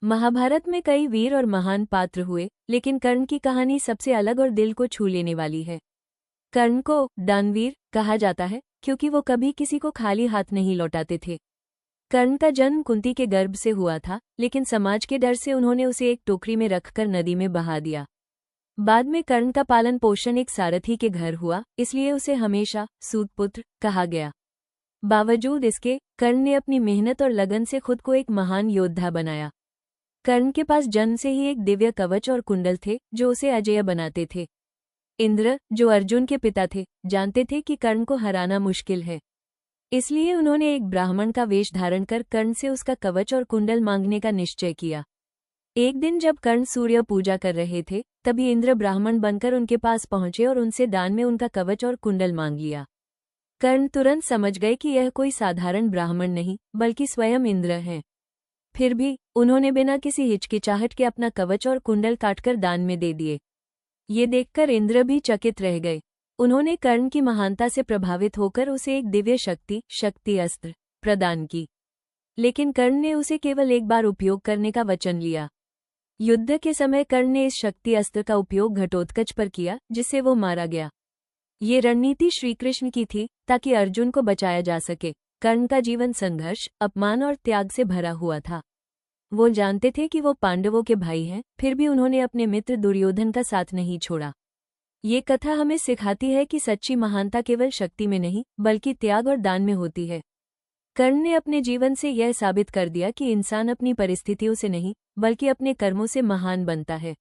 महाभारत में कई वीर और महान पात्र हुए, लेकिन कर्ण की कहानी सबसे अलग और दिल को छू लेने वाली है। कर्ण को दानवीर कहा जाता है क्योंकि वो कभी किसी को खाली हाथ नहीं लौटाते थे। कर्ण का जन्म कुंती के गर्भ से हुआ था, लेकिन समाज के डर से उन्होंने उसे एक टोकरी में रखकर नदी में बहा दिया। बाद में कर्ण का पालन पोषण एक सारथी के घर हुआ, इसलिए उसे हमेशा सूतपुत्र कहा गया। बावजूद इसके कर्ण ने अपनी मेहनत और लगन से खुद को एक महान योद्धा बनाया। कर्ण के पास जन्म से ही एक दिव्य कवच और कुंडल थे जो उसे अजेय बनाते थे। इंद्र, जो अर्जुन के पिता थे, जानते थे कि कर्ण को हराना मुश्किल है। इसलिए उन्होंने एक ब्राह्मण का वेश धारण कर कर्ण से उसका कवच और कुंडल मांगने का निश्चय किया। एक दिन जब कर्ण सूर्य पूजा कर रहे थे, तभी इंद्र ब्राह्मण बनकर उनके पास पहुंचे और उनसे दान में उनका कवच और कुंडल मांग लिया। कर्ण तुरंत समझ गए कि यह कोई साधारण ब्राह्मण नहीं, बल्कि स्वयं इंद्र हैं। फिर भी उन्होंने बिना किसी हिचकिचाहट के अपना कवच और कुंडल काटकर दान में दे दिए। ये देखकर इंद्र भी चकित रह गए। उन्होंने कर्ण की महानता से प्रभावित होकर उसे एक दिव्य शक्ति अस्त्र प्रदान की, लेकिन कर्ण ने उसे केवल एक बार उपयोग करने का वचन लिया। युद्ध के समय कर्ण ने इस शक्ति अस्त्र का उपयोग घटोत्कच पर किया, जिससे वो मारा गया। ये रणनीति श्रीकृष्ण की थी ताकि अर्जुन को बचाया जा सके। कर्ण का जीवन संघर्ष, अपमान और त्याग से भरा हुआ था। वो जानते थे कि वो पांडवों के भाई हैं, फिर भी उन्होंने अपने मित्र दुर्योधन का साथ नहीं छोड़ा। ये कथा हमें सिखाती है कि सच्ची महानता केवल शक्ति में नहीं, बल्कि त्याग और दान में होती है। कर्ण ने अपने जीवन से यह साबित कर दिया कि इंसान अपनी परिस्थितियों से नहीं, बल्कि अपने कर्मों से महान बनता है।